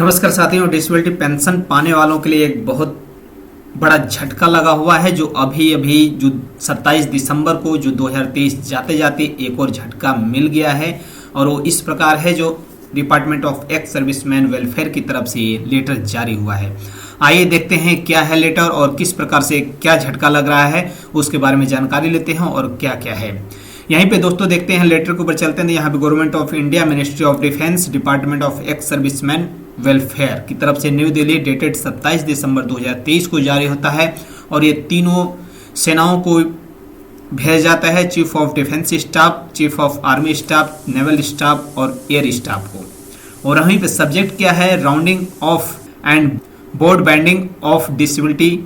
नमस्कार साथियों, disability pension पाने वालों के लिए एक बहुत बड़ा झटका लगा हुआ है जो अभी जो 27 दिसंबर को जो 2023 जाते जाते एक और झटका मिल गया है। और वो इस प्रकार है जो department of ex serviceman welfare की तरफ से ये लेटर जारी हुआ है। आइए देखते हैं क्या है लेटर और किस प्रकार से क्या झटका लग रहा है, उसके बारे में जानकारी लेते हैं और क्या क्या है। यहीं पे दोस्तों देखते हैं लेटर के ऊपर चलते हैं। यहाँ पे government of India, ministry of defence, department of ex serviceman welfare की तरफ से न्यू दिल्ली डेटेड 27 दिसंबर 2023 को जारी होता है। और ये तीनों सेनाओं को भेजा जाता है, chief of defence staff, chief of army staff, naval staff और एयर स्टाफ को। और वहीं पे सब्जेक्ट क्या है, rounding off and board banding of disability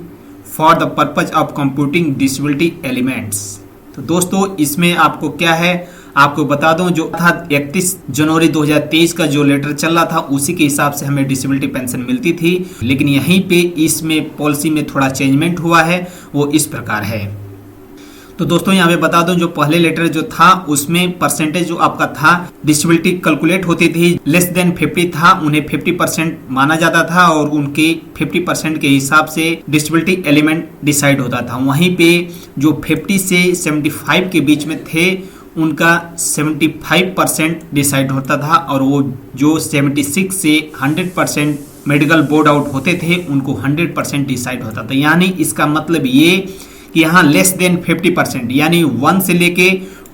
for the purpose of computing disability elements. तो दोस्तों इसमें आपको क्या है, आपको बता दूं जो था 31 जनवरी 2023 का जो लेटर चल रहा था उसी के हिसाब से हमें डिसेबिलिटी पेंशन मिलती थी। लेकिन यहीं पे इसमें पॉलिसी में थोड़ा चेंजमेंट हुआ है, वो इस प्रकार है। तो दोस्तों यहाँ पे बता दूं जो पहले लेटर जो था उसमें परसेंटेज जो आपका था डिसेबिलिटी कैलकुलेट होती थी, लेस देन 50 था, उन्हें 50% माना जाता था और उनके 50% के हिसाब से डिसेबिलिटी एलिमेंट डिसाइड होता था। वहीं पे जो 50 से 75 के बीच में थे उनका 75% डिसाइड होता था और वो जो 76 से 100% मेडिकल बोर्ड आउट होते थे उनको 100% डिसाइड होता था। यानी इसका मतलब ये कि यहाँ लेस देन 50% यानी 1 से लेके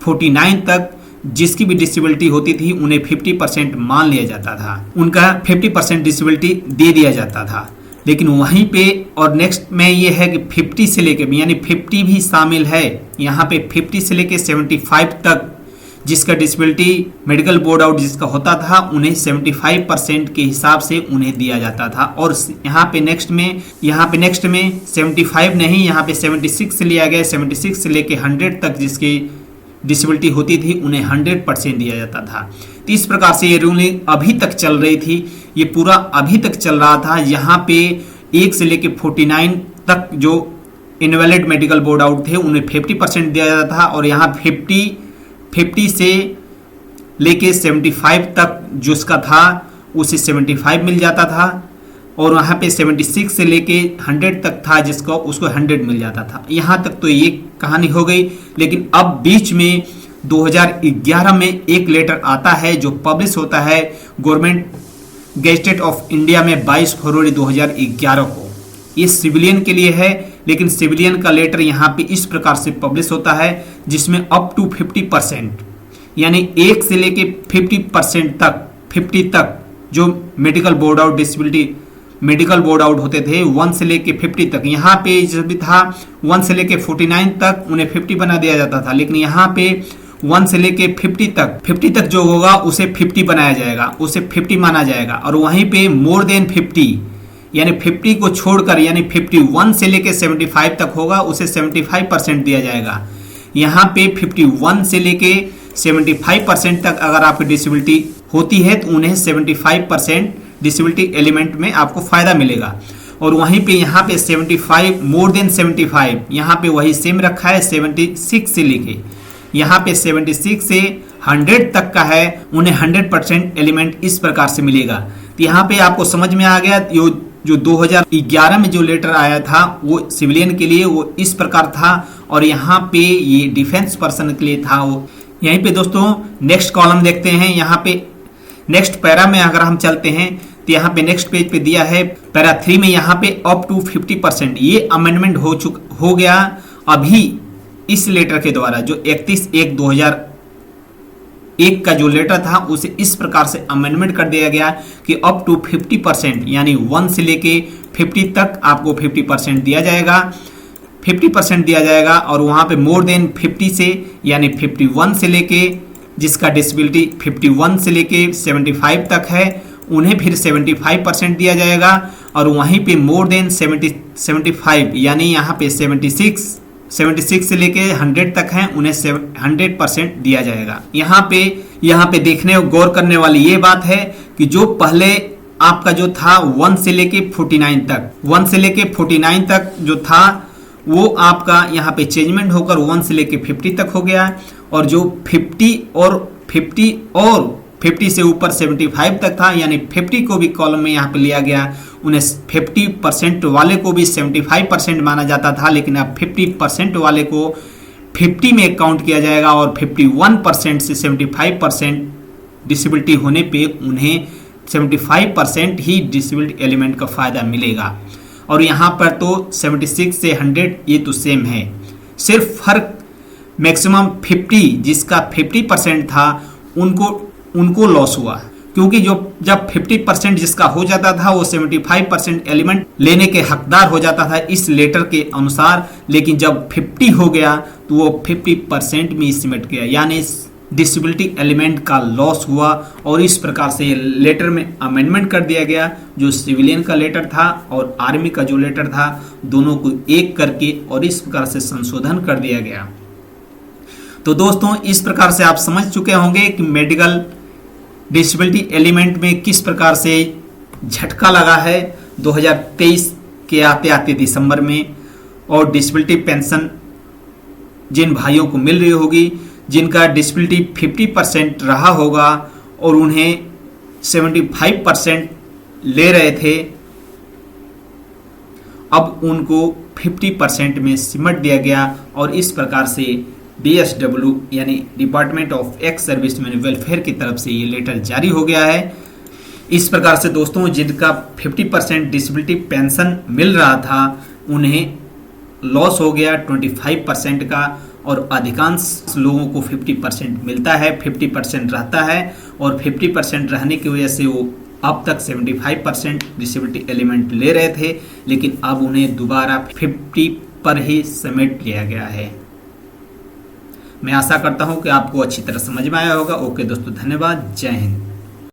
49 तक जिसकी भी डिसेबिलिटी होती थी उन्हें 50% मान लिया जाता था, उनका 50% डिसेबिलिटी दे दिया जाता था। लेकिन वहीं पे और नेक्स्ट में ये है कि 50 से लेके यानी 50 भी शामिल है, यहाँ पे 50 से लेके 75 तक जिसका डिसेबिलिटी मेडिकल बोर्ड आउट जिसका होता था उन्हें 75% के हिसाब से उन्हें दिया जाता था। और यहाँ पे नेक्स्ट में 75 नहीं, यहाँ पे 76 से लिया गया, 76 से लेके 100 तक जिसकी डिसेबिलिटी होती थी उन्हें 100% दिया जाता था। तो इस प्रकार से ये रूलिंग अभी तक चल रही थी, ये पूरा अभी तक चल रहा था। यहाँ पे 1 से लेके 49 तक जो इनवैलिड मेडिकल बोर्ड आउट थे उन्हें 50% दिया जाता था और यहाँ 50 से लेके 75 तक जिसका था उसे 75 मिल जाता था और वहाँ पे 76 से लेके 100 तक था जिसको उसको 100 मिल जाता था। यहाँ तक तो ये कहानी हो गई। लेकिन अब बीच में 2011 में एक लेटर आता है जो पब्लिश होता है गवर्नमेंट गेजेट ऑफ इंडिया में 22 फरवरी 2011 को। ये सिविलियन के लिए है, लेकिन सिविलियन का लेटर यहाँ पे इस प्रकार से पब्लिश होता है जिसमें अप टू 50% यानी 1 से लेके 50% तक 50 तक जो medical board out disability medical board out होते थे 1 से लेके 50 तक, यहाँ पे जो भी था 1 से लेके 49 तक उन्हें 50 बना दिया जाता था। लेकिन यहाँ पे 1 से लेके 50 तक जो होगा उसे 50 बनाया जाएगा, उसे 50 माना जाएगा। और वहीं पे मोर देन 50 यानी 50 को छोड़कर यानी 51 से लेके 75 तक होगा उसे 75% दिया जाएगा। यहाँ पे 51 से लेके 75% तक अगर आपकी डिसेबिलिटी होती है तो उन्हें 75% डिसेबिलिटी एलिमेंट में आपको फायदा मिलेगा। और वहीं पे यहाँ पे 75 मोर देन 75 यहाँ पे वही सेम रखा है, 76 से लेके यहाँ पे 76 से 100 तक का है उन्हें 100% एलिमेंट इस प्रकार से मिलेगा। तो यहाँ पे आपको समझ में आ गया जो 2011 में जो लेटर आया था वो सिविलियन के लिए वो इस प्रकार था और यहाँ पे ये डिफेंस पर्सन के लिए था वो। यहीं पे दोस्तों नेक्स्ट कॉलम देखते हैं, यहाँ पे नेक्स्ट पैरा में अगर हम चलते हैं तो यहाँ पे नेक्स्ट पेज पे दिया है पैरा 3 में यहाँ पे अप टू 50% ये अमेंडमेंट हो गया अभी इस लेटर के द्वारा जो 31/1/2001 का जो लेटर था उसे इस प्रकार से अमेंडमेंट कर दिया गया कि अप टू 50% यानी 1 से लेके 50 तक आपको 50% दिया जाएगा, 50% दिया जाएगा। और वहाँ पे मोर देन 50 से यानी 51 से लेके जिसका डिसेबिलिटी 51 से लेके 75 तक है उन्हें फिर 75% दिया जाएगा। और वहीं पे मोर देन 75 यानी यहाँ पे 76 से लेके 100 तक हैं उन्हें 100% दिया जाएगा। यहाँ पे देखने और गौर करने वाली ये बात है कि जो पहले आपका जो था 1 से लेके 49 तक जो था वो आपका यहाँ पे चेंजमेंट होकर 1 से लेके 50 तक हो गया और जो 50 और 50 से ऊपर 75 तक था, यानी 50 को भी कॉलम में यहाँ पे लिया गया। उन्हें 50% वाले को भी 75% माना जाता था, लेकिन अब 50% वाले को 50 में काउंट किया जाएगा और 51% से 75% डिसेबिलिटी होने पे उन्हें 75% ही डिसेबिलिटी एलिमेंट का फ़ायदा मिलेगा। और यहाँ पर तो 76 से 100 ये तो सेम है, सिर्फ फर्क मैक्सिमम 50 जिसका 50% था उनको लॉस हुआ, क्योंकि जब 50% जिसका हो जाता था वो 75% एलिमेंट लेने के हकदार हो जाता था इस लेटर के अनुसार, लेकिन जब 50 हो गया तो वो 50% में सिमट गया, यानी डिसेबिलिटी एलिमेंट का लॉस हुआ। और इस प्रकार से लेटर में अमेंडमेंट कर दिया गया, जो सिविलियन का लेटर था और आर्मी का जो लेटर था दोनों को एक करके और इस प्रकार से संशोधन कर दिया गया। तो दोस्तों इस प्रकार से आप समझ चुके होंगे कि मेडिकल डिसेबिलिटी एलिमेंट में किस प्रकार से झटका लगा है 2023 के आते आते दिसंबर में, और डिसेबिलिटी पेंशन जिन भाइयों को मिल रही होगी जिनका डिसेबिलिटी 50% रहा होगा और उन्हें 75% ले रहे थे, अब उनको 50% में सिमट दिया गया। और इस प्रकार से DSW यानी department of ex serviceman welfare की तरफ से ये लेटर जारी हो गया है। इस प्रकार से दोस्तों जिनका 50% डिसेबिलिटी पेंशन मिल रहा था उन्हें लॉस हो गया 25% का, और अधिकांश लोगों को 50% मिलता है, 50% रहता है, और 50% रहने की वजह से वो अब तक 75% डिसेबिलिटी एलिमेंट ले रहे थे, लेकिन अब उन्हें दोबारा 50 पर ही समेट लिया गया है। मैं आशा करता हूं कि आपको अच्छी तरह समझ में आया होगा। ओके दोस्तों, धन्यवाद, जय हिंद।